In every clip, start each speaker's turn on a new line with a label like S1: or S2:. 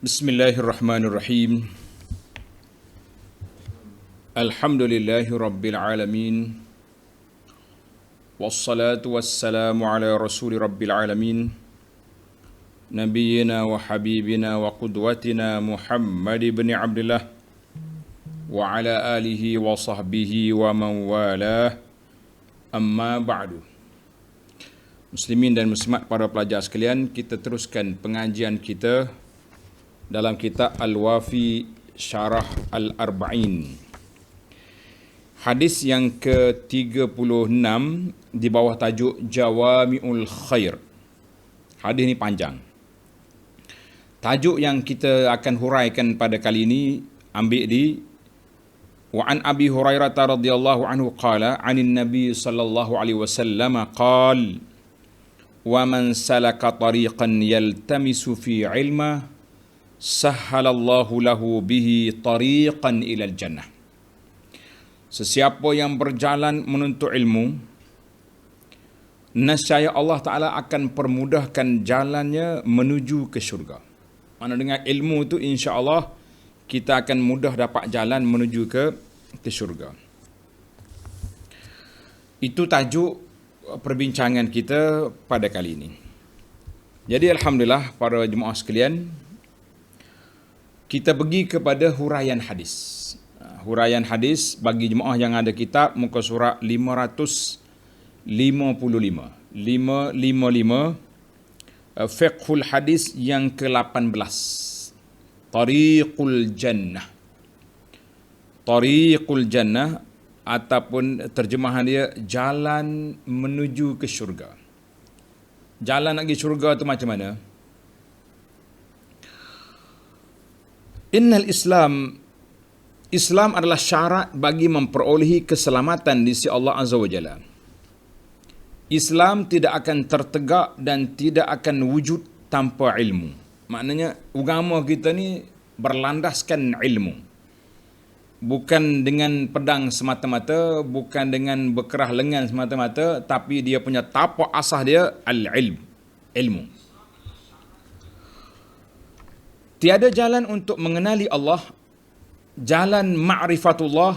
S1: Bismillahirrahmanirrahim. Alhamdulillahi rabbil alamin. Wassalatu wassalamu ala rasuli rabbil alamin. Nabiyyina wa habibina wa qudwatina Muhammad ibn Abdullah wa ala alihi wa sahbihi wa man walah. Amma ba'du. Muslimin dan muslimat, para pelajar sekalian, kita teruskan pengajian kita dalam kitab Al-Wafi Syarah Al-Arba'in. Hadis yang ke-36 di bawah tajuk Jawami'ul Khair. Hadis ini panjang. Tajuk yang kita akan huraikan pada kali ini ambil di Wa an Abi Hurairah radhiyallahu anhu qala 'anil Nabi sallallahu alaihi wasallam qala wa man salaka tariqan yaltamisu fi 'ilma sahhalallahu lahu bihi tariqan ilal jannah. Sesiapa yang berjalan menuntut ilmu, nescaya Allah Ta'ala akan permudahkan jalannya menuju ke syurga. Mana dengan ilmu itu insya-Allah kita akan mudah dapat jalan menuju ke syurga. Itu tajuk perbincangan kita pada kali ini. Jadi alhamdulillah para jemaah sekalian, kita pergi kepada huraian hadis. Huraian hadis bagi jemaah yang ada kitab muka surat 555. 555 Fiqhul hadis yang ke-18. Tariqul Jannah. Tariqul Jannah ataupun terjemahan dia jalan menuju ke syurga. Jalan nak pergi syurga tu macam mana? Innal Islam adalah syarat bagi memperolehi keselamatan di sisi Allah Azza wa Jalla. Islam tidak akan tertegak dan tidak akan wujud tanpa ilmu. Maknanya agama kita ni berlandaskan ilmu. Bukan dengan pedang semata-mata, bukan dengan berkerah lengan semata-mata, tapi dia punya tapak asas dia ilmu. Tiada jalan untuk mengenali Allah, jalan ma'rifatullah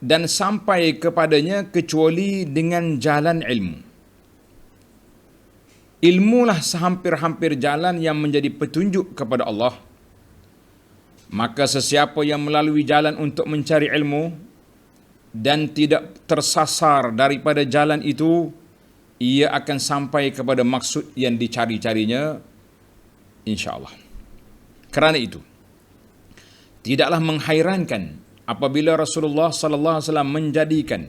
S1: dan sampai kepadanya kecuali dengan jalan ilmu. Ilmulah sehampir-hampir jalan yang menjadi petunjuk kepada Allah. Maka sesiapa yang melalui jalan untuk mencari ilmu dan tidak tersasar daripada jalan itu, ia akan sampai kepada maksud yang dicari-carinya insya-Allah. Kerana itu, tidaklah menghairankan apabila Rasulullah sallallahu alaihi wasallam menjadikan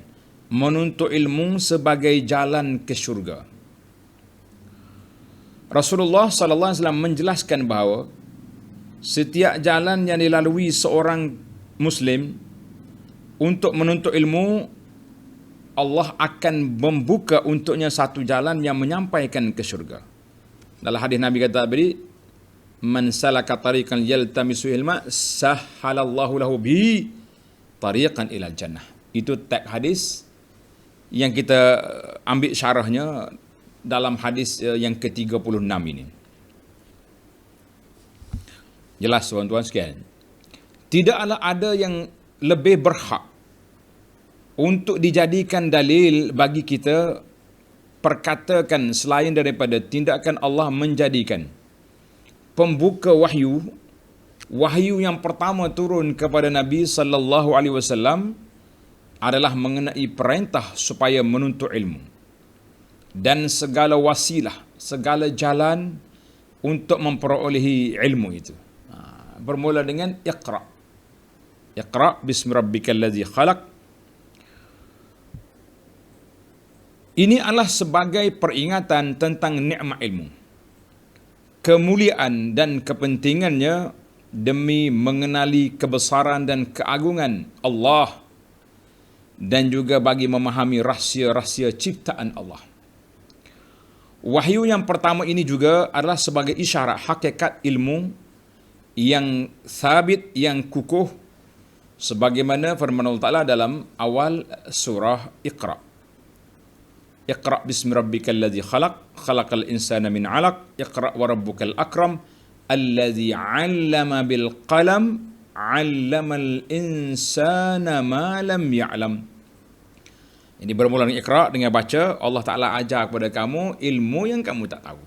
S1: menuntut ilmu sebagai jalan ke syurga. Rasulullah sallallahu alaihi wasallam menjelaskan bahawa setiap jalan yang dilalui seorang Muslim untuk menuntut ilmu, Allah akan membuka untuknya satu jalan yang menyampaikan ke syurga. Dalam hadis Nabi kata tadi, man salaka tariqan yaltamisu ilma sahhalallahu lahu bi tariqan ilal jannah. Itu teks hadis yang kita ambil syarahnya dalam hadis yang ke-36 ini. Jelas tuan-tuan sekalian, tidaklah ada yang lebih berhak untuk dijadikan dalil bagi kita perkatakan selain daripada tindakan Allah menjadikan pembuka wahyu yang pertama turun kepada Nabi sallallahu alaihi wasallam adalah mengenai perintah supaya menuntut ilmu dan segala wasilah, segala jalan untuk memperolehi ilmu itu. Bermula dengan Iqra. Iqra bismi rabbikal ladzi khalaq. Ini adalah sebagai peringatan tentang nikmat ilmu, kemuliaan dan kepentingannya demi mengenali kebesaran dan keagungan Allah dan juga bagi memahami rahsia-rahsia ciptaan Allah. Wahyu yang pertama ini juga adalah sebagai isyarat hakikat ilmu yang sabit, yang kukuh, sebagaimana firman Allah Ta'ala dalam awal surah Iqra. Iqra bismi rabbikal ladzi khalaq, khalaqal insana min 'alaq, iqra wa rabbukal akram, allazi 'allama bil qalam 'allamal insana ma lam ya'lam. Ini bermula dengan Iqra, dengan baca. Allah Ta'ala ajar kepada kamu ilmu yang kamu tak tahu.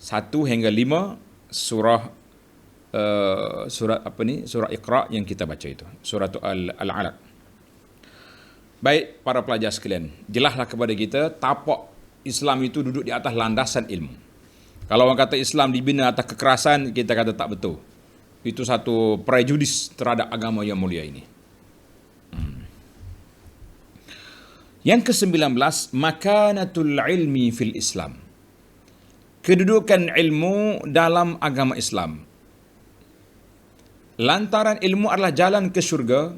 S1: 1 hingga 5 surah surah Iqra yang kita baca itu, surah Al-Alaq. Baik para pelajar sekalian, jelaslah kepada kita tapak Islam itu duduk di atas landasan ilmu. Kalau orang kata Islam dibina atas kekerasan, kita kata tak betul. Itu satu prejudis terhadap agama yang mulia ini. Yang ke-19, makanatul ilmi fil Islam. Kedudukan ilmu dalam agama Islam. Lantaran ilmu adalah jalan ke syurga,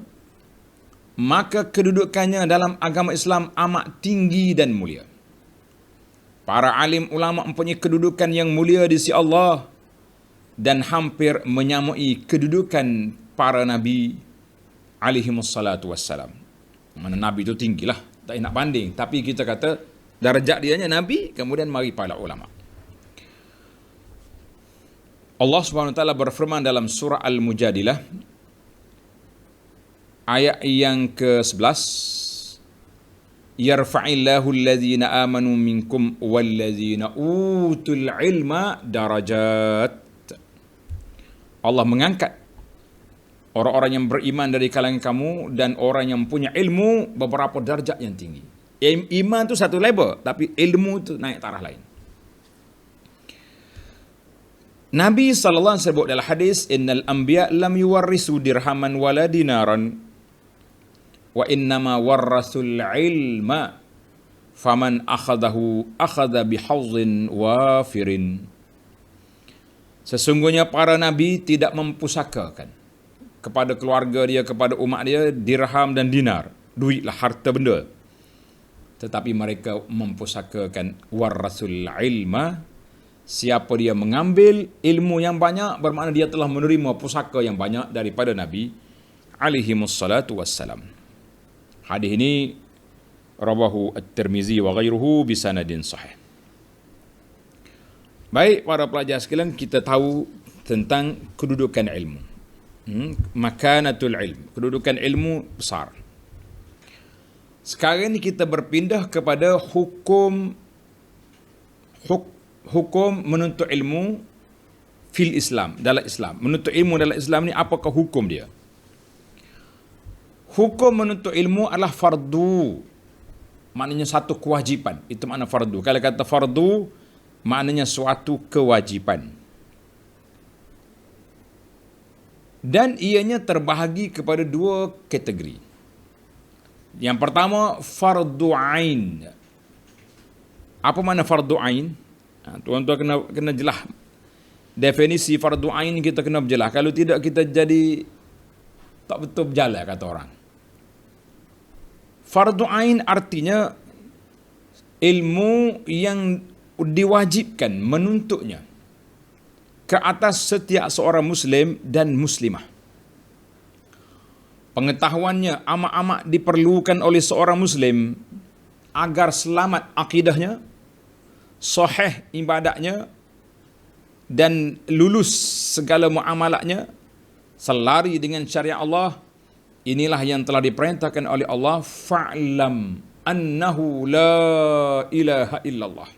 S1: maka kedudukannya dalam agama Islam amat tinggi dan mulia. Para alim ulama mempunyai kedudukan yang mulia di sisi Allah dan hampir menyamai kedudukan para nabi alaihimussalatu wassalam. Mana nabi itu tinggilah, tak nak banding, tapi kita kata darjat dianya nabi, kemudian mari para ulama. Allah Subhanahu wa taala berfirman dalam surah Al-Mujadilah ayat yang ke-11, yarfa'illahu alladhina amanu minkum walladzina utul ilma darajat. Allah mengangkat orang-orang yang beriman dari kalangan kamu dan orang yang punya ilmu beberapa darjat yang tinggi. Iman tu satu level, tapi ilmu tu naik taraf lain. Nabi sallallahu alaihi wasallam sebut dalam hadis, innal anbiya lam yuwarrisu dirhaman wala dinaran wa innama warrasul ilma faman akhadahu akhadha bihawzin wafirin. Sesungguhnya para nabi tidak mempusakakan kepada keluarga dia, kepada umat dia dirham dan dinar, duitlah, harta benda, tetapi mereka mempusakakan warrasul ilma. Siapa dia mengambil ilmu yang banyak, bermakna dia telah menerima pusaka yang banyak daripada Nabi alaihimussalatu wassalam. Hadis ini rawahu At-Tirmizi wa ghairuhu bisanadin sahih. Baik para pelajar sekalian, kita tahu tentang kedudukan ilmu. Makanatul ilm, kedudukan ilmu besar. Sekarang ini kita berpindah kepada hukum menuntut ilmu fil Islam, dalam Islam. Menuntut ilmu dalam Islam ni apakah hukum dia? Hukum menuntut ilmu adalah fardu. Maknanya satu kewajipan. Itu makna fardu. Kalau kata fardu, maknanya suatu kewajipan. Dan ianya terbahagi kepada 2 kategori. Yang pertama, fardu ain. Apa makna fardu ain? Tuan-tuan kena jelas definisi fardu ain, kita kena berjelas. Kalau tidak kita jadi tak betul berjalan, kata orang. Fardu ain artinya ilmu yang diwajibkan menuntutnya ke atas setiap seorang muslim dan muslimah. Pengetahuannya amat-amat diperlukan oleh seorang muslim agar selamat akidahnya, sahih ibadatnya, dan lulus segala muamalatnya, selari dengan syariat Allah. Inilah yang telah diperintahkan oleh Allah, fa'lam annahu la ilaha illallah.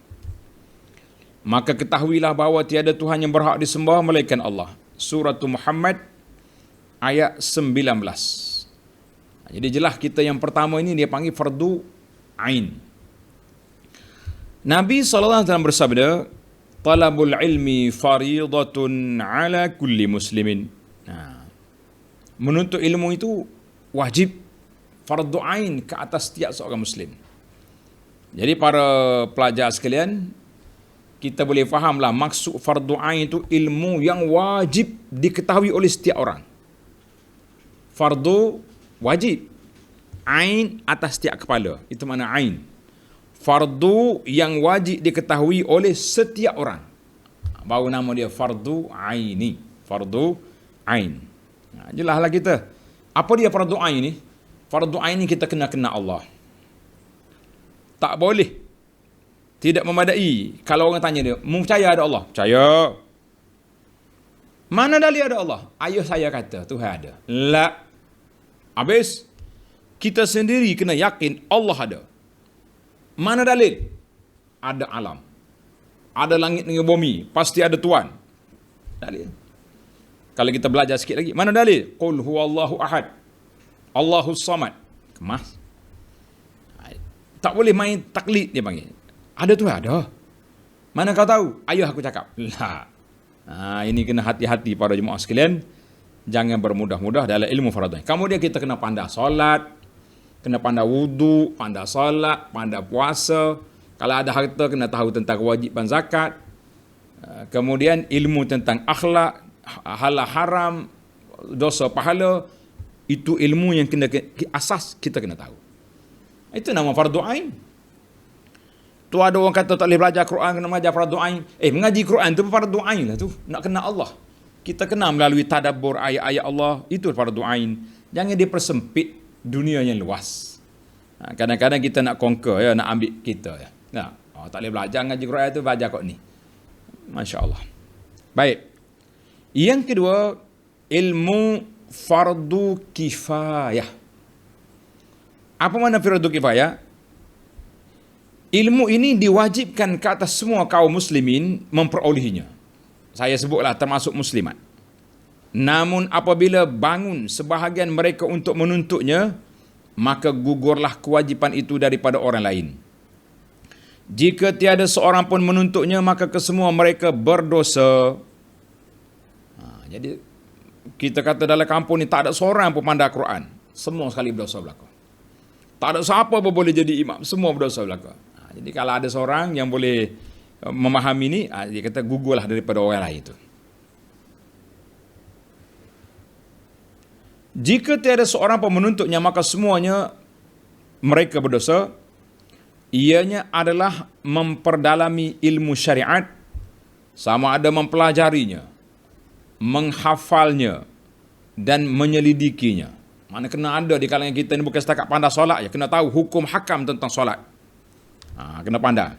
S1: Maka ketahuilah bahawa tiada Tuhan yang berhak disembah melainkan Allah. Surah Muhammad ayat 19. Jadi jelas kita yang pertama ini dia panggil fardu ain. Nabi SAW bersabda, talabul ilmi faridatun ala kulli muslimin. Menuntut ilmu itu wajib, fardu ain ke atas setiap seorang muslim. Jadi para pelajar sekalian, kita boleh fahamlah maksud fardu ain itu ilmu yang wajib diketahui oleh setiap orang. Fardu wajib, ain atas setiap kepala. Itu makna ain. Fardu yang wajib diketahui oleh setiap orang, baru nama dia fardu aini. Fardu ain. Jelaslah kita. Apa dia fardu ain ni? Fardu ain ni kita kena Allah. Tak boleh, tidak memadai. Kalau orang tanya dia, mu percaya ada Allah? Percaya. Mana dalil ada Allah? Ayah saya kata Tuhan ada. La. Habis kita sendiri kena yakin Allah ada. Mana dalil? Ada alam. Ada langit dengan bumi. Pasti ada Tuhan. Dalil. Kalau kita belajar sikit lagi. Mana dalil? Qul huwallahu ahad. Allahus samad. Kemas. Tak boleh main taklid dia panggil. Ada Tuhan? Ada. Mana kau tahu? Ayah aku cakap. Lah. Ini kena hati-hati para jemaah sekalian. Jangan bermudah-mudah dalam ilmu fardu ain. Kemudian kita kena pandai solat, kena pandai wudu, pandai solat, pandai puasa. Kalau ada harta kena tahu tentang kewajiban zakat. Kemudian ilmu tentang akhlak, halal haram, dosa pahala. Itu ilmu yang kena asas kita kena tahu. Itu nama fardu ain. Tu ada orang kata tak boleh belajar Quran, kena mengajar fardu ain. Mengaji Quran tu fardu ain lah tu. Nak kenal Allah. Kita kenal melalui tadabbur ayat-ayat Allah. Itu fardu ain. Jangan dipersempit dunia yang luas. Kadang-kadang kita nak conquer, ya, nak ambil kita. Ya. Tak boleh belajar mengaji Quran tu, belajar kok ni. Masya Allah. Baik. Yang kedua, ilmu fardu kifayah. Apa makna fardu kifayah? Ilmu ini diwajibkan ke atas semua kaum muslimin memperolehinya. Saya sebutlah termasuk muslimat. Namun apabila bangun sebahagian mereka untuk menuntutnya, maka gugurlah kewajipan itu daripada orang lain. Jika tiada seorang pun menuntutnya, maka kesemua mereka berdosa. Jadi kita kata dalam kampung ni tak ada seorang pun pandai Quran. Semua sekali berdosa belaka. Tak ada siapa pun boleh jadi imam. Semua berdosa belaka. Jadi kalau ada seorang yang boleh memahami ni, dia kata gugurlah daripada orang lain itu. Jika tiada seorang pun menuntutnya, maka semuanya mereka berdosa. Ianya adalah memperdalami ilmu syariat, sama ada mempelajarinya, menghafalnya, dan menyelidikinya. Mana kena ada di kalangan kita ni bukan setakat pandai solat je, kena tahu hukum hakam tentang solat. Kena pandai.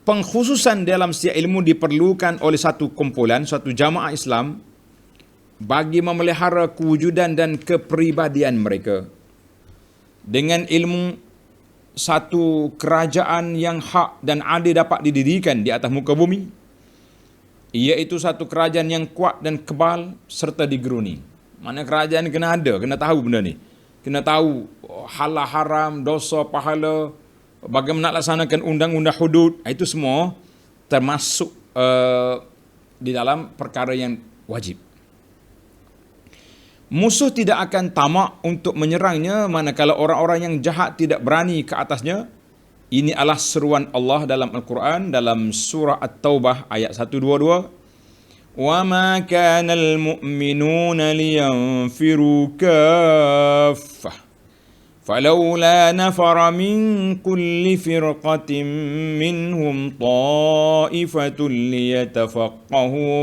S1: Pengkhususan dalam setiap ilmu diperlukan oleh satu kumpulan, satu jamaah Islam bagi memelihara kewujudan dan kepribadian mereka. Dengan ilmu, satu kerajaan yang hak dan adil dapat didirikan di atas muka bumi, iaitu satu kerajaan yang kuat dan kebal serta digeruni. Mana kerajaan kena ada, kena tahu benda ni. Kena tahu halal haram, dosa pahala, bagaimana nak laksanakan undang-undang hudud. Itu semua termasuk di dalam perkara yang wajib. Musuh tidak akan tamak untuk menyerangnya manakala orang-orang yang jahat tidak berani ke atasnya. Ini adalah seruan Allah dalam Al-Quran dalam surah At-Taubah ayat 122. وَمَا كَانَ الْمُؤْمِنُونَ لِيَنْفِرُوا كَافَّةً فَلَوْلَا نَفَرَ مِنْ كُلِّ فِرْقَةٍ مِّنْهُمْ طَائِفَةٌ لِيَتَفَقَّهُوا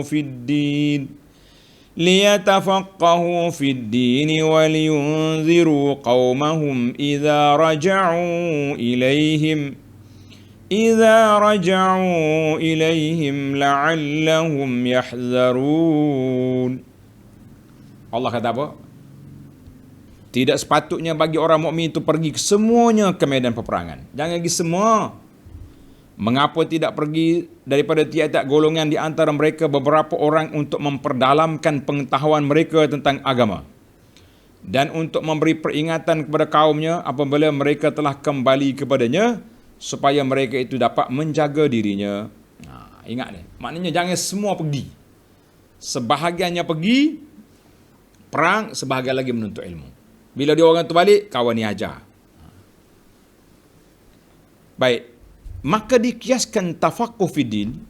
S1: فِي الدِّينِ وَلِيُنْذِرُوا قَوْمَهُمْ إِذَا رَجَعُوا إِلَيْهِمْ لَعَلَّهُمْ يَحْذَرُونَ. Allah kata apa? Tidak sepatutnya bagi orang mukmin itu pergi semuanya ke medan peperangan. Jangan pergi semua. Mengapa tidak pergi daripada tiap-tiap golongan di antara mereka beberapa orang untuk memperdalamkan pengetahuan mereka tentang agama dan untuk memberi peringatan kepada kaumnya apabila mereka telah kembali kepadanya, supaya mereka itu dapat menjaga dirinya. Ingat ni, maknanya jangan semua pergi. Sebahagiannya pergi perang, sebahagian lagi menuntut ilmu. Bila dia orang tu balik, kawan ni ajar. Baik, maka dikiaskan tafaqquh fiddin,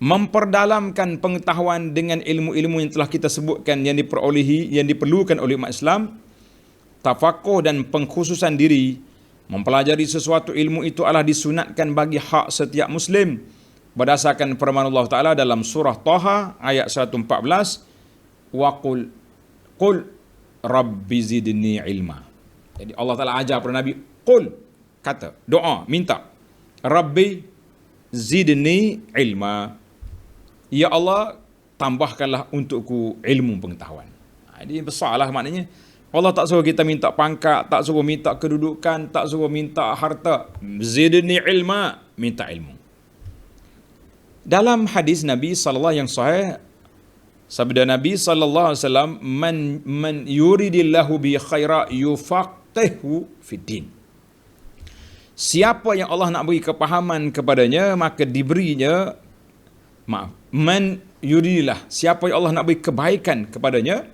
S1: memperdalamkan pengetahuan dengan ilmu-ilmu yang telah kita sebutkan yang diperolehi, yang diperlukan oleh umat Islam. Tafaqquh dan pengkhususan diri, mempelajari sesuatu ilmu itu adalah disunatkan bagi hak setiap Muslim berdasarkan firman Allah Ta'ala dalam surah Taha ayat 114. Qul Rabbi zidni ilma. Jadi Allah Ta'ala ajar kepada Nabi, Qul, kata, doa, minta, Rabbi zidni ilma. Ya Allah, tambahkanlah untukku ilmu pengetahuan. Ini besarlah maknanya. Allah tak suruh kita minta pangkat, tak suruh minta kedudukan, tak suruh minta harta. Zidni ilma, minta ilmu. Dalam hadis Nabi sallallahu yang sahih, sabda Nabi sallallahu alaihi wasallam, man yuridillahu bi khaira yufaqihu fid din. Siapa yang Allah nak beri kepahaman kepadanya, maka diberinya man yuridillah, siapa yang Allah nak beri kebaikan kepadanya,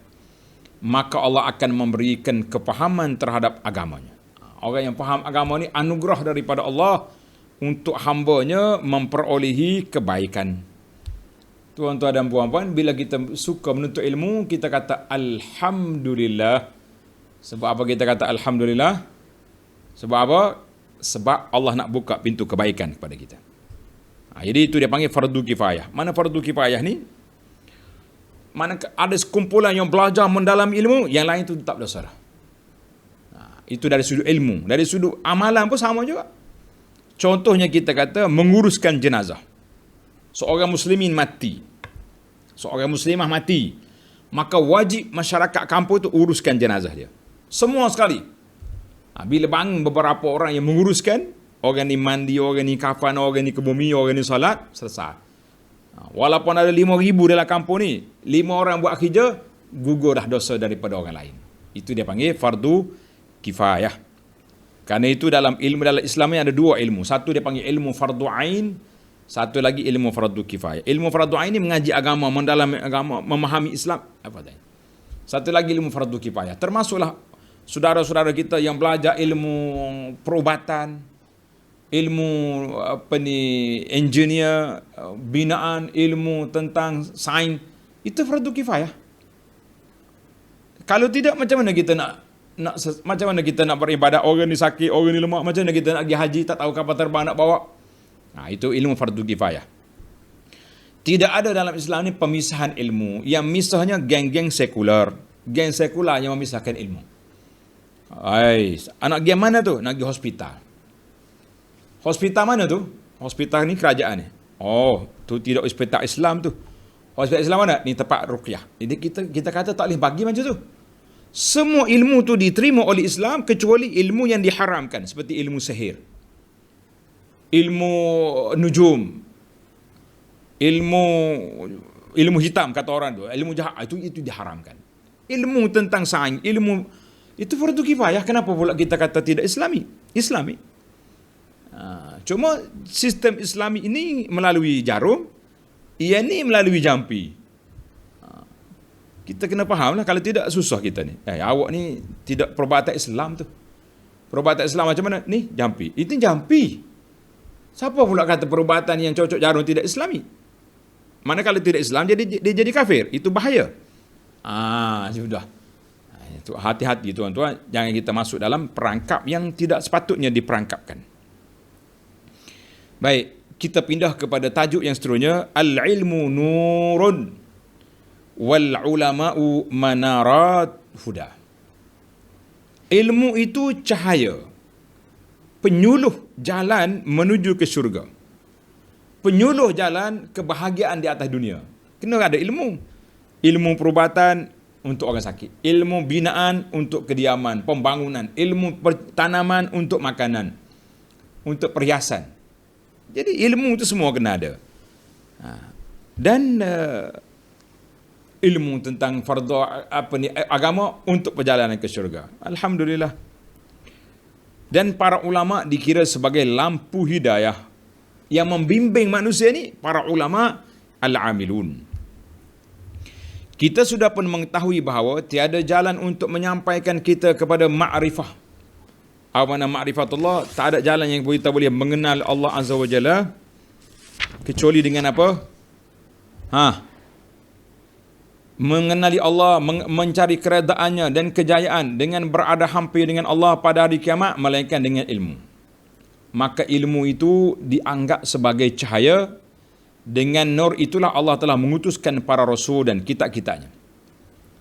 S1: maka Allah akan memberikan kepahaman terhadap agamanya. Orang yang faham agama ni anugerah daripada Allah untuk hambanya memperolehi kebaikan. Tuan-tuan dan puan-puan, bila kita suka menuntut ilmu, kita kata Alhamdulillah. Sebab apa kita kata Alhamdulillah? Sebab apa? Sebab Allah nak buka pintu kebaikan kepada kita. Jadi itu dia panggil fardu kifayah. Mana fardu kifayah ni? Mana ada sekumpulan yang belajar mendalam ilmu, yang lain itu tak berdosa. Itu dari sudut ilmu. Dari sudut amalan pun sama juga. Contohnya kita kata menguruskan jenazah. Seorang muslimin mati, seorang muslimah mati, maka wajib masyarakat kampung itu uruskan jenazah dia. Semua sekali. Bila bangun beberapa orang yang menguruskan, orang ni mandi, orang ni kafan, orang ni kebumi, orang ni salat, selesai. Walaupun ada 5,000 dalam kampung ni, 5 orang buat kerja, gugur dah dosa daripada orang lain. Itu dia panggil fardu kifayah. Kerana itu dalam ilmu dalam Islam ni ada 2 ilmu. Satu dia panggil ilmu fardu ain, satu lagi ilmu fardu kifayah. Ilmu fardu ain ni mengaji agama, mendalami agama, memahami Islam. Apa tadi? Satu lagi ilmu fardu kifayah. Termasuklah saudara-saudara kita yang belajar ilmu perubatan, ilmu engineer, binaan, ilmu tentang sains, itu fardu kifayah. Kalau tidak, macam mana kita macam mana kita nak beribadat? Orang ni sakit, orang ni lemah, macam mana kita nak pergi haji, tak tahu kapal terbang nak bawa? Itu ilmu fardu kifayah. Tidak ada dalam Islam ni pemisahan ilmu. Yang misahnya geng-geng sekular. Geng sekular yang memisahkan ilmu. Anak geng mana tu? Nak pergi hospital. Hospital mana tu? Hospital ni kerajaan ni. Tu tidak hospital Islam tu. Hospital Islam mana? Ni tempat ruqyah. Jadi kita kata tak boleh bagi macam tu. Semua ilmu tu diterima oleh Islam kecuali ilmu yang diharamkan, seperti ilmu sihir, ilmu nujum, ilmu hitam kata orang tu, ilmu jahat, itu diharamkan. Ilmu tentang sains, ilmu itu fardu kifayah. Kenapa pula kita kata tidak Islami? Cuma sistem Islami ini melalui jarum, ia ni melalui jampi. Kita kena faham lah, kalau tidak susah kita ni. Awak ni tidak perubatan Islam tu. Perubatan Islam macam mana? Ni jampi. Itu jampi. Siapa pula kata perubatan yang cocok jarum tidak Islami? Mana kalau tidak Islam, dia jadi kafir. Itu bahaya. Sudah. Hati-hati tuan-tuan, jangan kita masuk dalam perangkap yang tidak sepatutnya diperangkapkan. Baik, kita pindah kepada tajuk yang seterusnya, al-ilmu nurun wal ulama'u manarat huda. Ilmu itu cahaya, penyuluh jalan menuju ke syurga, penyuluh jalan kebahagiaan di atas dunia. Kena ada ilmu. Ilmu perubatan untuk orang sakit, ilmu binaan untuk kediaman, pembangunan, ilmu tanaman untuk makanan, untuk perhiasan. Jadi ilmu itu semua kena ada. Dan ilmu tentang fardu agama untuk perjalanan ke syurga. Alhamdulillah. Dan para ulama dikira sebagai lampu hidayah yang membimbing manusia ni, para ulama al-amilun. Kita sudah pun mengetahui bahawa tiada jalan untuk menyampaikan kita kepada ma'rifah. Apa nama ma'rifatullah? Tak ada jalan yang kita boleh mengenal Allah Azza wa Jalla kecuali dengan apa? Mengenali Allah, mencari keredaannya dan kejayaan dengan berada hampir dengan Allah pada hari kiamat, melainkan dengan ilmu. Maka ilmu itu dianggap sebagai cahaya. Dengan nur itulah Allah telah mengutuskan para rasul dan kitab-kitabnya.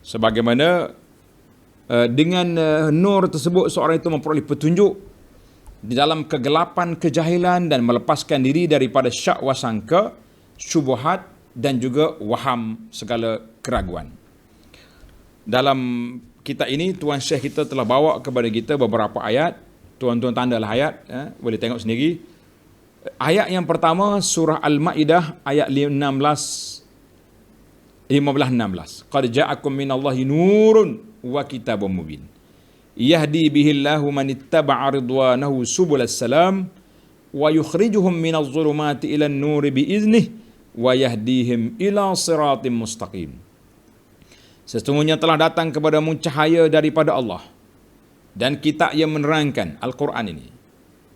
S1: Sebagaimana dengan nur tersebut seorang itu memperoleh petunjuk di dalam kegelapan kejahilan dan melepaskan diri daripada syak wasangka, syubhat dan juga waham segala keraguan. Dalam kitab ini Tuan Syekh kita telah bawa kepada kita beberapa ayat. Tuan-tuan tandalah ayat, boleh tengok sendiri. Ayat yang pertama surah Al-Maidah ayat 15-16. Qad ja'akum minallahi nurun wa kitabun mubin. Yahdi bihillahu man ittaba'a ridwanahu subulas salam wa yukhrijuhum minadh dhulumati ilan nuri biiznih wa yahdihim ila siratim mustaqim. Sesungguhnya telah datang kepadamu cahaya daripada Allah dan kitab yang menerangkan Al-Quran ini.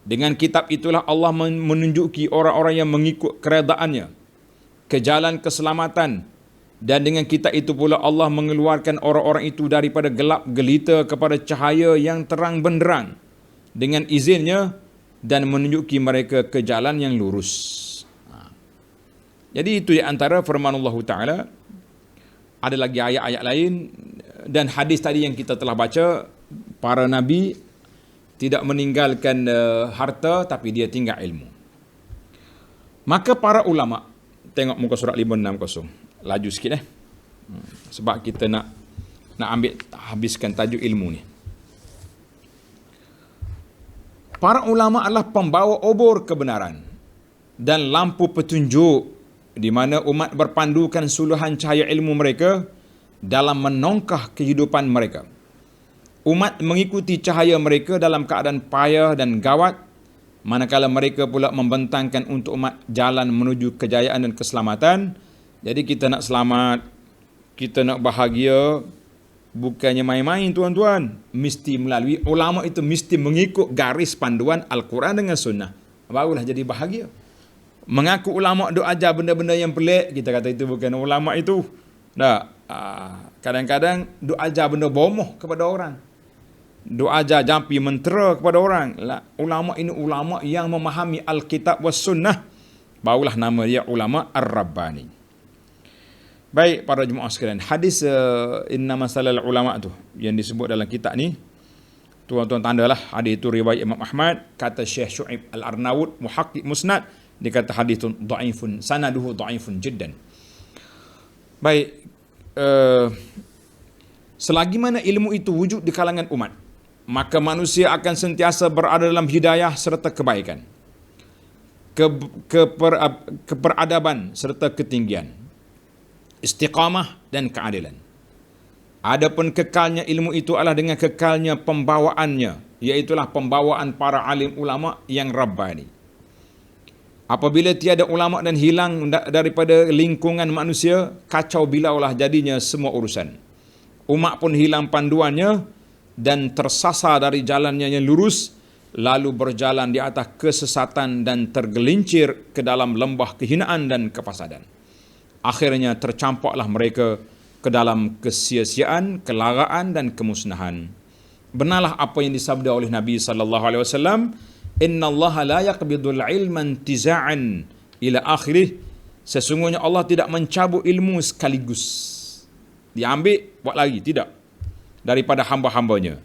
S1: Dengan kitab itulah Allah menunjuki orang-orang yang mengikut keredaannya ke jalan keselamatan, dan dengan kitab itu pula Allah mengeluarkan orang-orang itu daripada gelap gelita kepada cahaya yang terang benderang dengan izinnya dan menunjuki mereka ke jalan yang lurus. Jadi itu di antara firman Allah Ta'ala. Ada lagi ayat-ayat lain dan hadis tadi yang kita telah baca. Para Nabi tidak meninggalkan harta, tapi dia tinggal ilmu. Maka para ulama, tengok muka surat 560. Laju sikit sebab kita nak habiskan tajuk ilmu ni. Para ulama adalah pembawa obor kebenaran dan lampu petunjuk, di mana umat berpandukan suluhan cahaya ilmu mereka dalam menongkah kehidupan mereka. Umat mengikuti cahaya mereka dalam keadaan payah dan gawat, manakala mereka pula membentangkan untuk umat jalan menuju kejayaan dan keselamatan. Jadi kita nak selamat, kita nak bahagia, bukannya main-main tuan-tuan. Mesti melalui ulama itu, mesti mengikut garis panduan Al-Quran dengan Sunnah. Barulah jadi bahagia. Mengaku ulama duk ajar benda-benda yang pelik, kita kata itu bukan ulama itu. Kadang-kadang duk ajar benda bomoh kepada orang. Duk ajar jampi mentera kepada orang. Ulama ini ulama yang memahami Alkitab was Sunnah. Barulah nama dia ulama Ar-Rabbani. Baik para jemaah sekalian, hadis inna masalal ulama tu yang disebut dalam kitab ni, tuan-tuan tandalah hadis itu riwayat Imam Ahmad. Kata Syekh Syu'aib Al-Arnaud muhaqqiq musnad, dia kata hadis tu dhaifun, sanaduhu dhaifun jiddan. Baik, selagi mana ilmu itu wujud di kalangan umat, maka manusia akan sentiasa berada dalam hidayah serta kebaikan, keperadaban serta ketinggian, istiqamah dan keadilan. Adapun kekalnya ilmu itu adalah dengan kekalnya pembawaannya, iaitulah pembawaan para alim ulama yang Rabbani. Apabila tiada ulama dan hilang daripada lingkungan manusia, kacau bilaulah jadinya semua urusan. Umat pun hilang panduannya dan tersasar dari jalannya yang lurus, lalu berjalan di atas kesesatan dan tergelincir ke dalam lembah kehinaan dan kefasadan. Akhirnya tercampaklah mereka ke dalam kesia-siaan, kelaraan dan kemusnahan. Benarlah apa yang disabda oleh Nabi SAW, innallaha la yaqbidul ilman tiza'an ila akhirih. Sesungguhnya Allah tidak mencabut ilmu sekaligus, diambil buat lagi, tidak, daripada hamba-hambanya.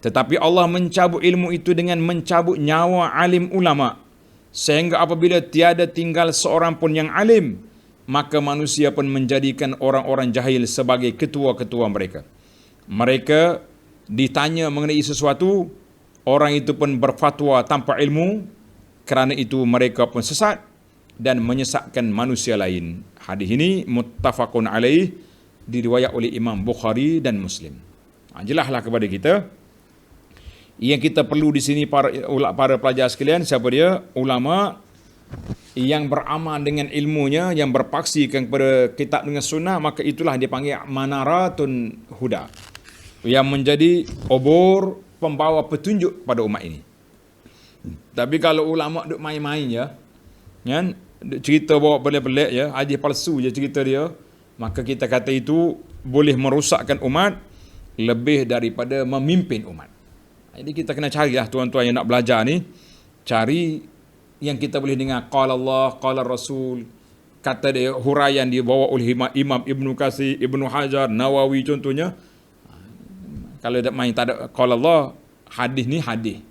S1: Tetapi Allah mencabut ilmu itu dengan mencabut nyawa alim ulama, sehingga apabila tiada tinggal seorang pun yang alim, maka manusia pun menjadikan orang-orang jahil sebagai ketua-ketua mereka. Mereka ditanya mengenai sesuatu, orang itu pun berfatwa tanpa ilmu, kerana itu mereka pun sesat dan menyesatkan manusia lain. Hadis ini muttafaqun alaih, diriwayat oleh Imam Bukhari dan Muslim. Jelaslah kepada kita, yang kita perlu di sini para pelajar sekalian, siapa dia? Ulama yang beramal dengan ilmunya, yang berpaksikan kepada kitab dengan sunnah, maka itulah dia panggil manaratun huda, yang menjadi obor pembawa petunjuk pada umat ini. Tapi kalau ulama duk main-main je, kan, cerita bawa pelik-pelik je, hadis palsu je cerita dia, maka kita kata itu boleh merosakkan umat lebih daripada memimpin umat. Jadi kita kena carilah tuan-tuan yang nak belajar ni, cari yang kita boleh dengar qala Allah, qala Rasul, kata dia, huraian dibawa oleh Imam Ibnu Katsir, Ibnu Hajar, Nawawi contohnya. Kalau tak main tak ada qala Allah, hadis ni hadis.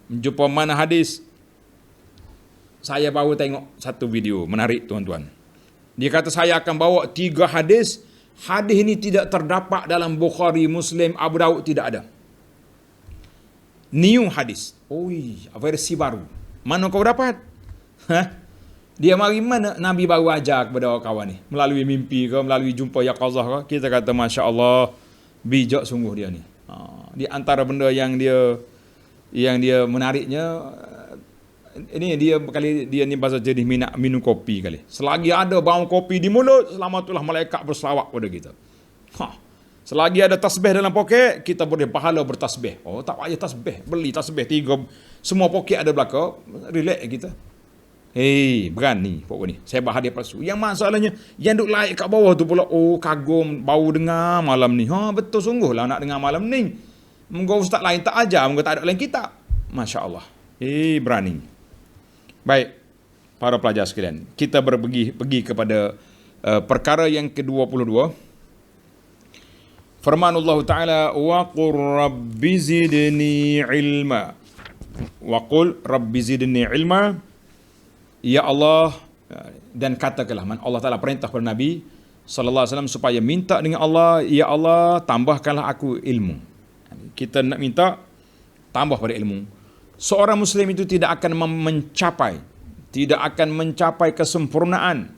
S1: Jumpa mana hadis? Saya baru tengok satu video menarik tuan-tuan. Dia kata saya akan bawa 3 hadis. Hadis ini tidak terdapat dalam Bukhari, Muslim, Abu Daud, tidak ada. New hadis. Oi, versi baru. Mana kau dapat? Dia mari mana Nabi baru ajar kepada kawan ni? Melalui mimpi ke, melalui jumpa yaqazah ke? Kita kata Masya Allah, bijak sungguh dia ni. Di antara benda yang dia menariknya, ini dia ni bahasa jadi minum kopi kali. Selagi ada bau kopi di mulut, selamatlah malaikat berselawat pada kita. Selagi ada tasbih dalam poket, kita boleh pahala bertasbih. Oh, tak payah tasbih, beli tasbih 3, semua poket ada belaka, relax kita. Berani pokok ni. Saya bahas dia palsu. Yang masalahnya, yang duk laik kat bawah tu pula, kagum bau dengar malam ni. Betul sungguh lah nak dengar malam ni. Moga ustaz lain tak ajar, moga tak ada lain kitab. Masya Allah. Berani. Baik, para pelajar sekalian, kita pergi kepada perkara yang ke-22. Firman Allah Ta'ala, wa qur rabbi zidni ilma. Wa qul rabbi zidni ilma. Ya Allah, dan katakanlah, Allah Ta'ala perintah kepada Nabi sallallahu alaihi wasallam supaya minta dengan Allah, ya Allah, tambahkanlah aku ilmu. Kita nak minta tambah pada ilmu. Seorang Muslim itu tidak akan mencapai kesempurnaan,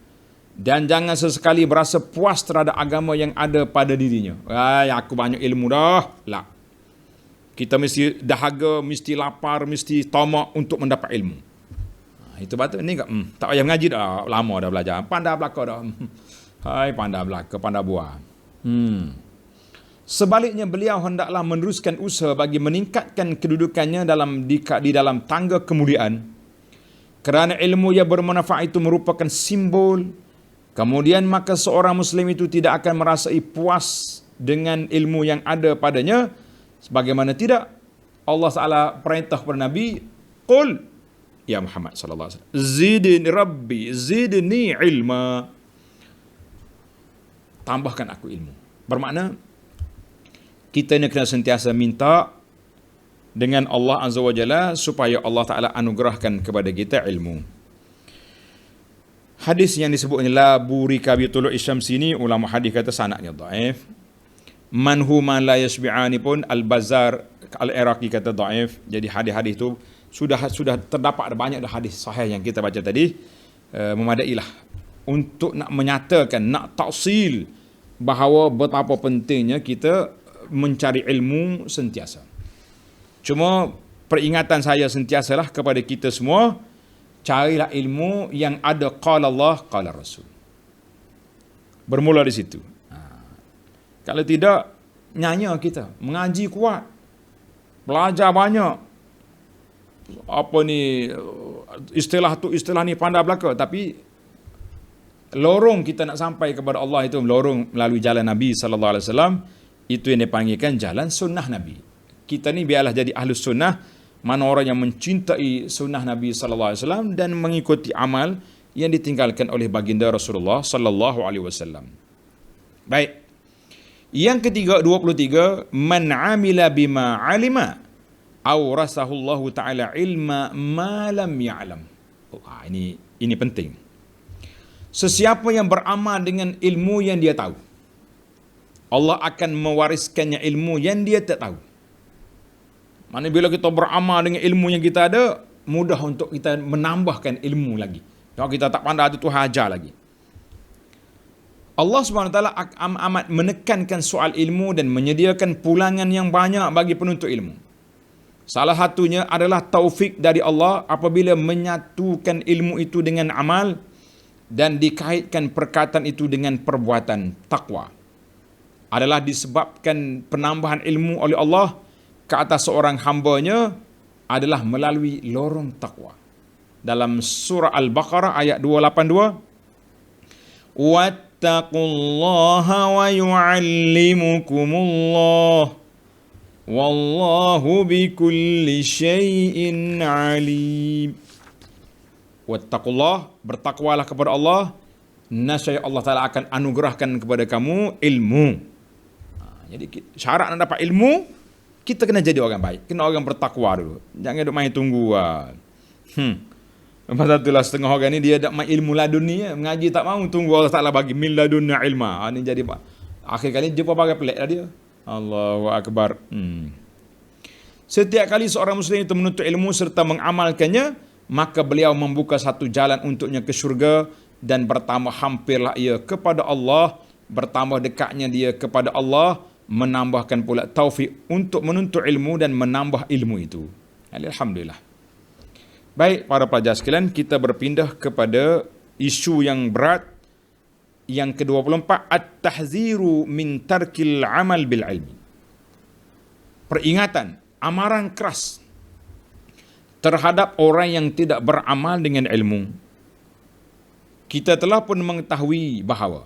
S1: dan jangan sesekali berasa puas terhadap agama yang ada pada dirinya. Aku banyak ilmu dah. Tak. Kita mesti dahaga, mesti lapar, mesti tamak untuk mendapat ilmu. Itu patut ni tak payah mengaji dah, lama dah belajar. Pandai belaka dah. Pandai belaka, pandai buah. Sebaliknya beliau hendaklah meneruskan usaha bagi meningkatkan kedudukannya di dalam tangga kemuliaan. Kerana ilmu yang bermanfaat itu merupakan simbol. Kemudian maka seorang Muslim itu tidak akan merasai puas dengan ilmu yang ada padanya. Sebagaimana tidak, Allah Ta'ala perintah kepada Nabi, Qul, ya Muhammad sallallahu alaihi wasallam, Zidni Rabbi, zidni ilma. Tambahkan aku ilmu. Bermakna, kita ni kena sentiasa minta dengan Allah Azza wa Jalla supaya Allah Ta'ala anugerahkan kepada kita ilmu. Hadis yang disebut ni la burika bi tulu'i syamsi ni, ulama hadis kata sanadnya dhaif. Man huma la yashbi'ani pun Al-Bazzar Al-Iraqi kata dhaif. Jadi hadis-hadis tu sudah terdapat ada banyak hadis sahih yang kita baca tadi, memadailah untuk nak menyatakan, nak taksil bahawa betapa pentingnya kita mencari ilmu sentiasa. Cuma peringatan saya sentiasalah kepada kita semua, carilah ilmu yang ada qala Allah, qala Rasul. Bermula di situ. Kalau tidak, nyanya kita, mengaji kuat, belajar banyak, istilah ni pandai belaka, tapi lorong kita nak sampai kepada Allah itu lorong melalui jalan Nabi sallallahu alaihi wasallam. Itu yang dipanggilkan jalan sunnah Nabi. Kita ni biarlah jadi ahlus sunnah, mana orang yang mencintai sunnah Nabi sallallahu alaihi wasallam dan mengikuti amal yang ditinggalkan oleh baginda Rasulullah sallallahu alaihi wasallam. Baik. Yang ketiga, 23, man amila bima alima awrasahu Allah Ta'ala ilma ma lam ya'lam. Ini penting. Sesiapa yang beramal dengan ilmu yang dia tahu, Allah akan mewariskannya ilmu yang dia tak tahu. Mana bila kita beramal dengan ilmu yang kita ada, mudah untuk kita menambahkan ilmu lagi. Kalau kita tak pandai itu hajar lagi. Allah SWT amat menekankan soal ilmu dan menyediakan pulangan yang banyak bagi penuntut ilmu. Salah satunya adalah taufik dari Allah apabila menyatukan ilmu itu dengan amal dan dikaitkan perkataan itu dengan perbuatan taqwa. Adalah disebabkan penambahan ilmu oleh Allah ke atas seorang hambanya adalah melalui lorong taqwa. Dalam surah Al-Baqarah ayat 282, wattaqullaha wa yu'allimukumullah wallahu bikulli syai'in alim. Wattaqullah, bertakwalah kepada Allah, nascaya Allah Ta'ala akan anugerahkan kepada kamu ilmu. Jadi syarat nak dapat ilmu, kita kena jadi orang baik, kena orang bertakwa dulu. Jangan duk main tunggu. Masa itulah setengah orang ni dia tak main ilmu laduni, mengaji tak mau, tunggu Allah Ta'ala bagi min ladunna ilma. Ini jadi akhir kali jumpa pakai pelik lah dia. Allahu Akbar. Setiap kali seorang muslim itu menuntut ilmu serta mengamalkannya, maka beliau membuka satu jalan untuknya ke syurga dan bertambah hampirlah ia kepada Allah, bertambah dekatnya dia kepada Allah, menambahkan pula taufik untuk menuntut ilmu dan menambah ilmu itu. Alhamdulillah. Baik para pelajar sekalian, kita berpindah kepada isu yang berat yang ke-24, at-tahziru min tarkil amal bil ilmi. Peringatan, amaran keras terhadap orang yang tidak beramal dengan ilmu. Kita telah pun mengetahui bahawa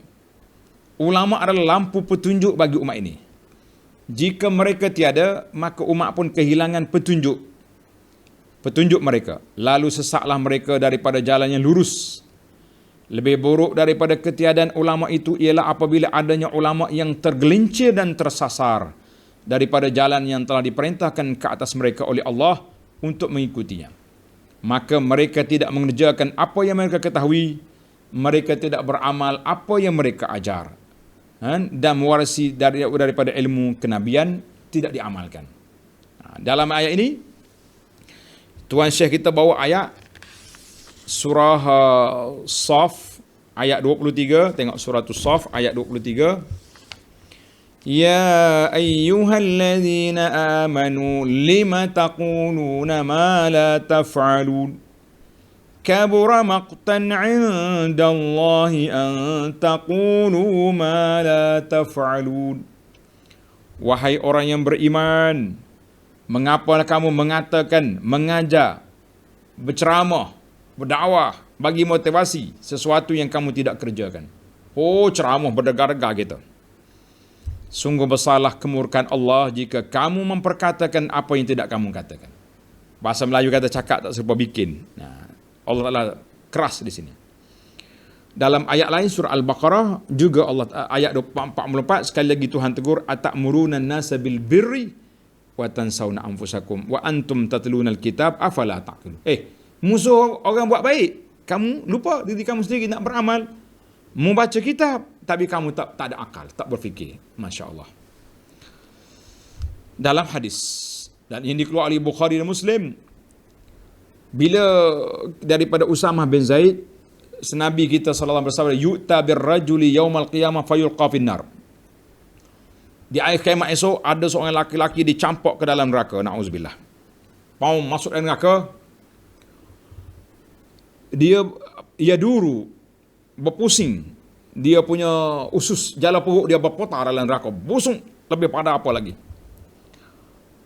S1: ulama adalah lampu petunjuk bagi umat ini. Jika mereka tiada, maka umat pun kehilangan petunjuk mereka. Lalu sesaklah mereka daripada jalan yang lurus. Lebih buruk daripada ketiadaan ulama itu ialah apabila adanya ulama yang tergelincir dan tersasar daripada jalan yang telah diperintahkan ke atas mereka oleh Allah untuk mengikutinya. Maka mereka tidak mengerjakan apa yang mereka ketahui, mereka tidak beramal apa yang mereka ajar, dan mewarisi daripada ilmu kenabian tidak diamalkan. Dalam ayat ini Tuan Syekh kita bawa ayat surah Saf ayat 23. Tengok surah Saf ayat 23. Ya ayyuhallazina amanu lima taquluna ma la taf'alun kabura maqtan 'indallahi an taqulu ma la taf'alun. Wahai orang yang beriman, mengapa kamu mengatakan, mengajar, berceramah, berdakwah, bagi motivasi sesuatu yang kamu tidak kerjakan? Oh, ceramah berdegar-degar gitu. Sungguh besarlah kemurkaan Allah jika kamu memperkatakan apa yang tidak kamu katakan. Bahasa Melayu kata cakap tak serupa bikin. Allah Ta'ala keras di sini. Dalam ayat lain surah Al-Baqarah juga Allah ayat 44 sekali lagi Tuhan tegur, atamuruna an-nasa bil birri wa tansawna anfusakum wa antum tatluna al-kitab afala taqilun. Musuh orang buat baik, kamu lupa diri kamu sendiri nak beramal. Membaca kitab tapi kamu tak ada akal, tak berfikir. Masya-Allah. Dalam hadis dan yang dikeluarkan oleh Bukhari dan Muslim, bila daripada Usamah bin Zaid, Nabi kita sallallahu alaihi wasallam bersabda, yu'ta birrajuli yaumal qiyamah fayulqa finnar. Di akhir kiamat esok ada seorang laki-laki dicampak ke dalam neraka, naudzubillah. Mau masuk dalam neraka, dia duru, berpusing, dia punya usus jala perut dia berputar dalam neraka, busung lebih pada apa lagi.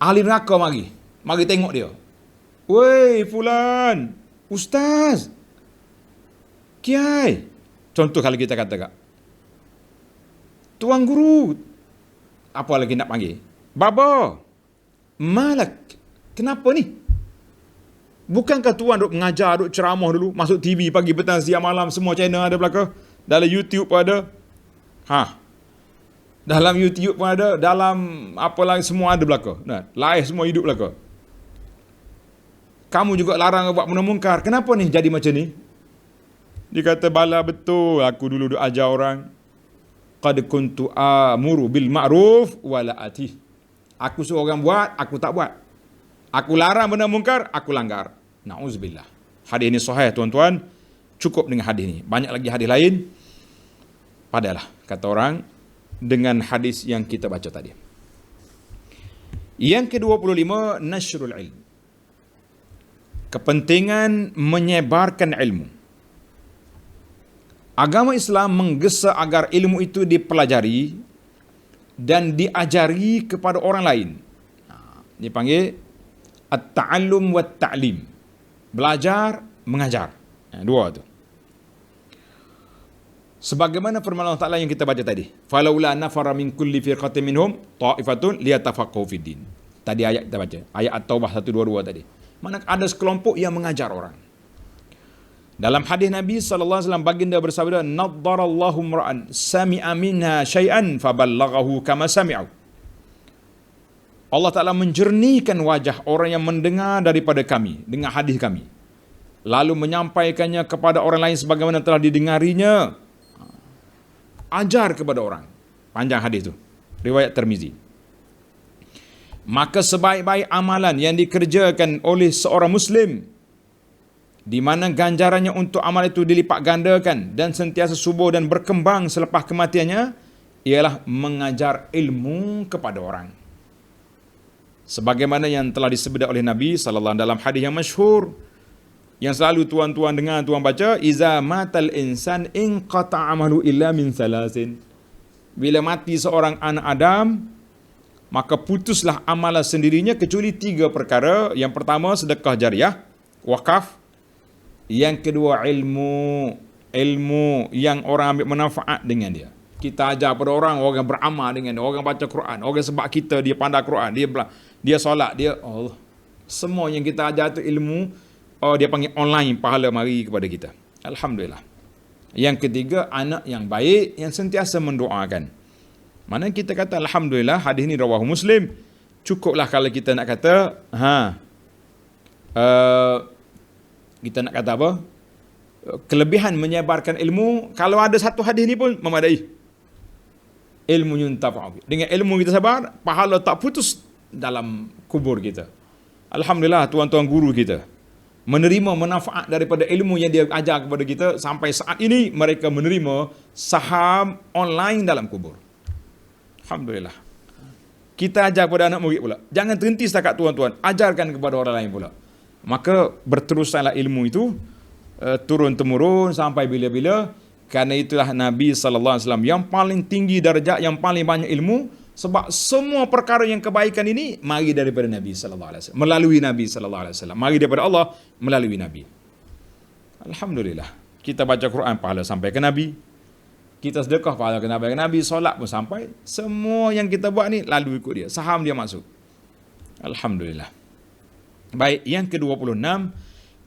S1: Ahli neraka mari tengok dia. Woi fulan, ustaz, kiai, contoh kalau kita katakan tuan guru, apa lagi nak panggil, baba, malak, kenapa ni? Bukankah tuan duk mengajar, duk ceramah dulu, masuk TV pagi, petang, siang, malam, semua channel ada belakang, dalam YouTube pun ada, dalam YouTube pun ada, dalam apa lagi semua ada belakang, live semua hidup belakang. Kamu juga larang buat benda mungkar, kenapa ni jadi macam ni? Dia kata, bala betul, aku dulu duk ajar orang, qad kuntu amuru bil ma'ruf wala atih. Aku suruh orang buat, aku tak buat. Aku larang benda mungkar, aku langgar. Na'udzubillah. Hadis ini sahih tuan-tuan. Cukup dengan hadis ini. Banyak lagi hadis lain. Padalah, kata orang, dengan hadis yang kita baca tadi. Yang ke-25, nasyrul ilm. Kepentingan menyebarkan ilmu. Agama Islam menggesa agar ilmu itu dipelajari dan diajari kepada orang lain. Dipanggil at-ta'allum wa ta'lim. Belajar, mengajar. Dua tu. Sebagaimana firman Allah Ta'ala yang kita baca tadi. Falaula nafara min kulli firqatin minhum ta'ifatun liyatafaqahu fid din. Tadi ayat kita baca. Ayat At-Taubah 122 tadi. Mana ada sekelompok yang mengajar orang. Dalam hadis Nabi sallallahu alaihi wasallam baginda bersabda, "Naddarallahu imra'an sami'a minha syai'an faballaghahu kama sami'u." Allah Ta'ala menjernihkan wajah orang yang mendengar daripada kami, dengar hadis kami. lalu menyampaikannya kepada orang lain sebagaimana telah didengarinya. Ajar kepada orang. Panjang hadis tu. Riwayat Tirmizi. Maka sebaik-baik amalan yang dikerjakan oleh seorang Muslim, di mana ganjarannya untuk amal itu dilipat gandakan dan sentiasa subur dan berkembang selepas kematiannya, ialah mengajar ilmu kepada orang. Sebagaimana yang telah disebut oleh Nabi sallallahu dalam hadis yang masyhur, yang selalu tuan-tuan dengar, tuan baca, iza matal insan inqata amalu illa min salasin. Bila mati seorang anak Adam, maka putuslah amalan sendirinya kecuali 3 perkara. Yang pertama, sedekah jariah, wakaf. Yang kedua, ilmu yang orang ambil manfaat dengan dia. Kita ajar pada orang beramal dengan dia, orang baca Quran, orang sebab kita dia pandai Quran, dia solat, dia Allah. Semua yang kita ajar tu ilmu, dia panggil online, pahala mari kepada kita. Alhamdulillah. Yang ketiga, anak yang baik yang sentiasa mendoakan. Mana kita kata alhamdulillah, hadis ni rawahu Muslim. Cukuplah kalau kita nak kata kita nak kata apa? Kelebihan menyebarkan ilmu, kalau ada satu hadis ni pun memadai. Ilmu yuntafa'u. Dengan ilmu kita sabar, pahala tak putus dalam kubur kita. Alhamdulillah, tuan-tuan guru kita menerima manfaat daripada ilmu yang dia ajar kepada kita. Sampai saat ini mereka menerima saham online dalam kubur. Alhamdulillah. Kita ajar kepada anak murid pula. Jangan terhenti setakat tuan-tuan, ajarkan kepada orang lain pula. Maka berteruslah ilmu itu turun-temurun sampai bila-bila. Kerana itulah Nabi SAW yang paling tinggi darjat, yang paling banyak ilmu. Sebab semua perkara yang kebaikan ini mari daripada Nabi SAW, melalui Nabi SAW. Mari daripada Allah melalui Nabi. Alhamdulillah. Kita baca Quran, pahala sampai ke Nabi. Kita sedekah, pahala ke Nabi. Solat pun sampai. Semua yang kita buat ni lalu ikut dia. Saham dia masuk. Alhamdulillah. Baik, yang ke-26,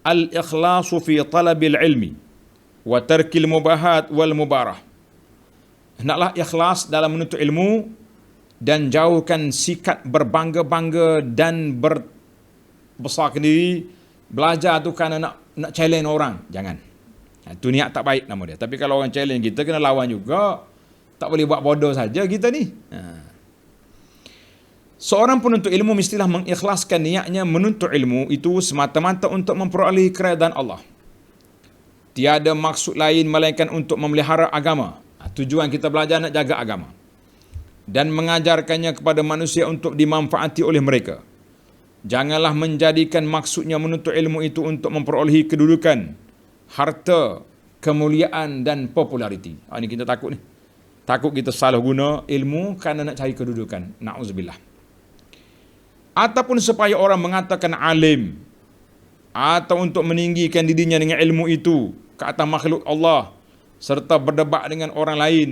S1: al-ikhlasu fi talabil ilmi wa tarkil mubahat wal mubarah. Hendaklah ikhlas dalam menuntut ilmu dan jauhkan sikap berbangga-bangga dan berbesar diri. Belajar tu kerana nak challenge orang, jangan. Itu niat tak baik nama dia. Tapi kalau orang challenge kita, kena lawan juga. Tak boleh buat bodoh saja kita ni. Seorang penuntut ilmu mestilah mengikhlaskan niatnya menuntut ilmu itu semata-mata untuk memperoleh keredaan Allah. Tiada maksud lain melainkan untuk memelihara agama. Tujuan kita belajar nak jaga agama. Dan mengajarkannya kepada manusia untuk dimanfaati oleh mereka. Janganlah menjadikan maksudnya menuntut ilmu itu untuk memperolehi kedudukan, harta, kemuliaan dan populariti. Ini kita takut ni. Takut kita salah guna ilmu kerana nak cari kedudukan. Na'udzubillah. Ataupun supaya orang mengatakan alim, atau untuk meninggikan dirinya dengan ilmu itu ke atas makhluk Allah, serta berdebat dengan orang lain.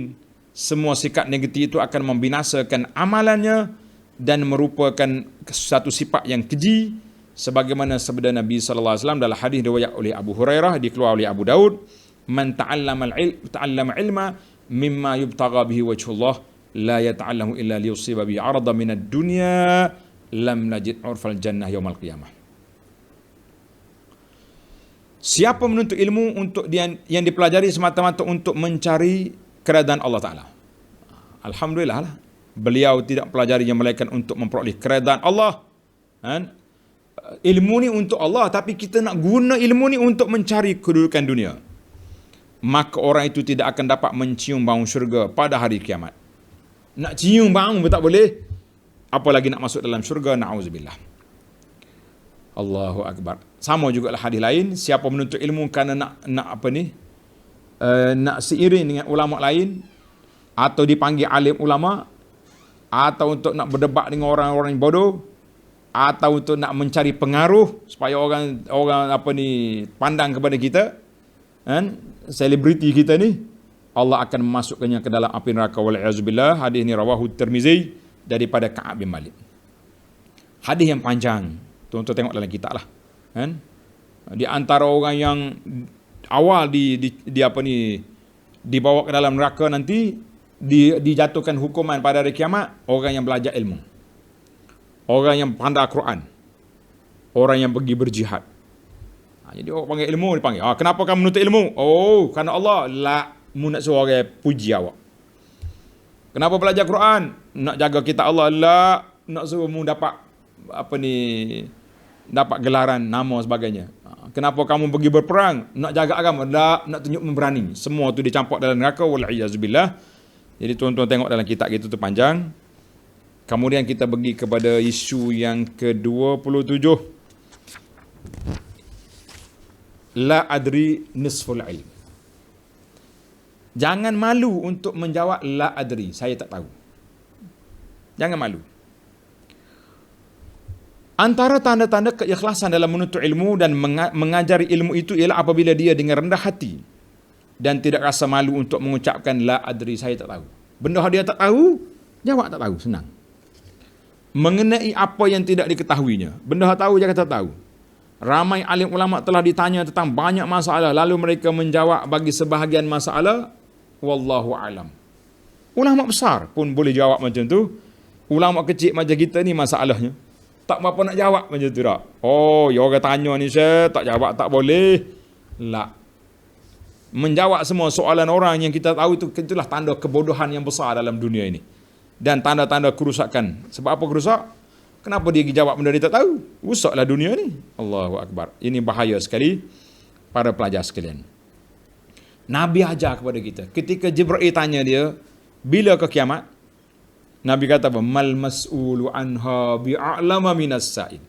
S1: Semua sikap negatif itu akan membinasakan amalannya dan merupakan satu sifat yang keji, sebagaimana sabda Nabi sallallahu alaihi wasallam dalam hadis riwayat oleh Abu Hurairah, dikeluarkan oleh Abu Daud, man ta'allama ilma mimma yubtagha bihi wajhullah la yata'allamu illa liyusiba bihi 'arada minad dunya lam najid 'urfal jannah yaumal qiyamah. Siapa menuntut ilmu untuk yang dipelajari semata-mata untuk mencari keredaan Allah Ta'ala. Alhamdulillah lah. Beliau tidak pelajari yang melainkan untuk memperoleh keredaan Allah. Ilmu ni untuk Allah, tapi kita nak guna ilmu ni untuk mencari kedudukan dunia. Maka orang itu tidak akan dapat mencium bau syurga pada hari kiamat. Nak cium bau pun tak boleh, apalagi nak masuk dalam syurga. Na'udzubillah. Allahu Akbar. Sama juga lah hadis lain, siapa menuntut ilmu kerana nak seiring dengan ulama lain, atau dipanggil alim ulama, atau untuk nak berdebat dengan orang-orang bodoh, atau untuk nak mencari pengaruh supaya orang pandang kepada kita, selebriti kita ni, Allah akan memasukkannya ke dalam api neraka wal'iyadzubillah. Hadis ni rawahu Tirmizi daripada Ka'ab bin Malik. Hadis yang panjang. Tuan-tuan tengok dalam kitab lah. Di antara orang yang awal dibawa ke dalam neraka nanti, dijatuhkan hukuman pada hari kiamat, orang yang belajar ilmu, orang yang pandai Quran, orang yang pergi berjihad. Jadi orang panggil ilmu, dia panggil. Kenapa kamu menuntut ilmu? Oh, kerana Allah. La, mu nak suruh orang puji awak. Kenapa belajar Quran? Nak jaga kitab Allah. La, nak suruh mu dapat dapat gelaran, nama sebagainya. Kenapa kamu pergi berperang? Nak jaga agama. La, nak tunjuk memberani. Semua tu dicampak dalam neraka. Wal'iyazubillah. Jadi tuan-tuan tengok dalam kitab kita tu panjang. Kemudian kita pergi kepada isu yang ke-27. La adri nisful ilm. Jangan malu untuk menjawab la adri, saya tak tahu. Jangan malu. Antara tanda-tanda keikhlasan dalam menuntut ilmu dan mengajari ilmu itu ialah apabila dia dengan rendah hati dan tidak rasa malu untuk mengucapkan la adri, saya tak tahu. Benda dia tak tahu, jawab tak tahu, senang. Mengenai apa yang tidak diketahuinya, benda tahu dia kata tahu. Ramai alim ulama telah ditanya tentang banyak masalah, lalu mereka menjawab bagi sebahagian masalah, wallahu alam. Ulama besar pun boleh jawab macam tu. Ulama kecil macam kita ni masalahnya tak apa nak jawab macam tu tak. Oh, ya orang tanya ni saya tak jawab tak boleh. La. Menjawab semua soalan orang yang kita tahu itu, itulah tanda kebodohan yang besar dalam dunia ini. Dan tanda-tanda kerusakan. Sebab apa kerusak? Kenapa dia jawab benda dia tak tahu? Rusaklah dunia ni. Allahu Akbar. Ini bahaya sekali para pelajar sekalian. Nabi ajar kepada kita. Ketika Jibril tanya dia, bila ke kiamat? Nabi kata apa? Mal mas'ulu anha bi'a'lama minas sa'il.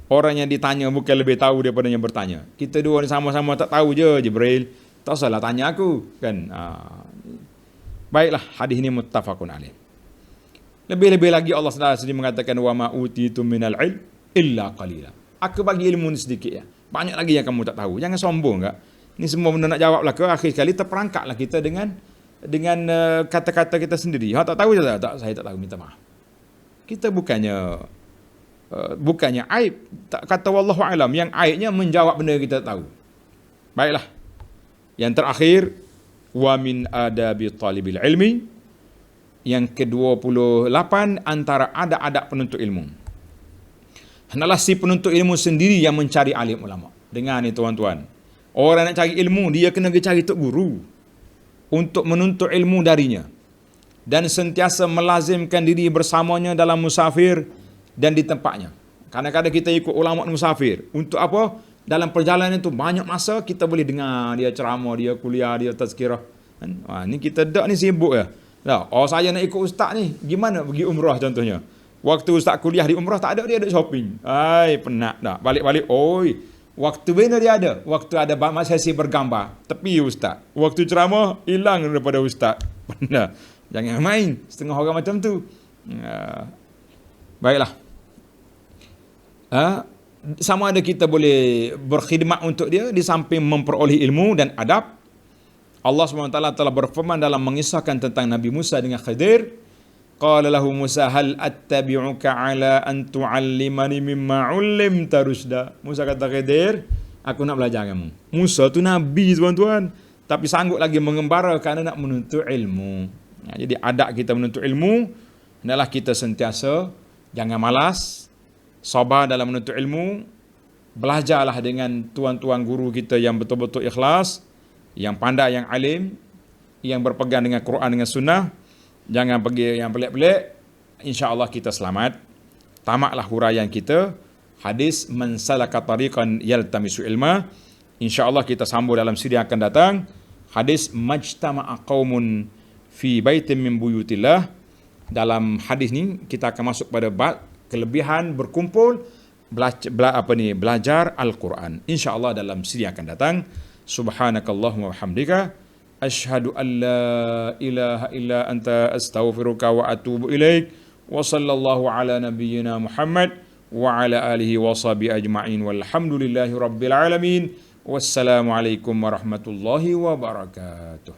S1: Orang yang ditanya bukan lebih tahu daripada yang bertanya. Kita dua ni sama-sama tak tahu je, Jibril. Tak salah tanya aku. Kan? Baiklah, hadis ini muttafaqun alaih. Lebih-lebih lagi Allah SWT mengatakan wa ma utitum minal ilm illa qalila. Aku bagi ilmu ni sedikit ya. Banyak lagi yang kamu tak tahu. Jangan sombong enggak. Ni semua benda nak jawab lah ke, akhir sekali terperangkatlah kita dengan kata-kata kita sendiri. Tak tahu je tak? Saya tak tahu, minta maaf. Kita bukannya aib. Tak kata wallahu alam. Yang aibnya menjawab benda yang kita tahu. Baiklah. Yang terakhir, wa min adabi talibil ilmi. Yang ke-28, antara adab-adab penuntut ilmu. Hendaklah si penuntut ilmu sendiri yang mencari alim ulama. Dengar ni tuan-tuan. Orang nak cari ilmu, dia kena pergi cari tok guru untuk menuntut ilmu darinya. Dan sentiasa melazimkan diri bersamanya dalam musafir dan di tempatnya. Kadang-kadang kita ikut ulama musafir. Untuk apa? Dalam perjalanan itu banyak masa kita boleh dengar dia ceramah, dia kuliah, dia tazkirah. Ni kita dak ni sibuk ya. Saya nak ikut ustaz ni, gimana pergi umrah contohnya. Waktu ustaz kuliah di umrah tak ada, dia ada shopping. Penat dah. Balik-balik, waktu mana dia ada? Waktu ada sesi bergambar, tepi ustaz. Waktu ceramah, hilang daripada ustaz. Penat. Jangan main, setengah orang macam tu. Baiklah. Sama ada kita boleh berkhidmat untuk dia, di samping memperoleh ilmu dan adab. Allah SWT telah berfirman dalam mengisahkan tentang Nabi Musa dengan Khidir. Qala lahu Musa hal attabi'uka ala an tu'allimani mimma 'ullimta rusyda. Musa kata Khidir, aku nak belajar kamu. Musa tu Nabi tuan-tuan, tapi sanggup lagi mengembara kerana nak menuntut ilmu. Jadi adab kita menuntut ilmu, hendaklah kita sentiasa jangan malas, sabar dalam menuntut ilmu. Belajarlah dengan tuan-tuan guru kita yang betul-betul ikhlas, yang pandai, yang alim, yang berpegang dengan Quran, dengan sunnah. Jangan pergi yang pelik-pelik. InsyaAllah kita selamat. Tamatlah huraian kita. Hadis man salaka tariqan yaltamisu ilma. InsyaAllah kita sambung dalam siri yang akan datang. Hadis majtama'a qaumun fi baitin min buyutillah. Dalam hadis ni kita akan masuk pada bab kelebihan berkumpul belajar Al-Quran. InsyaAllah dalam siri yang akan datang. Subhanakallahumma wa hamdika asyhadu an la ilaha illa anta astaghfiruka wa atubu ilaik wa sallallahu ala nabiyyina Muhammad wa ala alihi wa sahbihi ajma'in walhamdulillahi rabbil alamin. Wassalamu alaikum warahmatullahi wabarakatuh.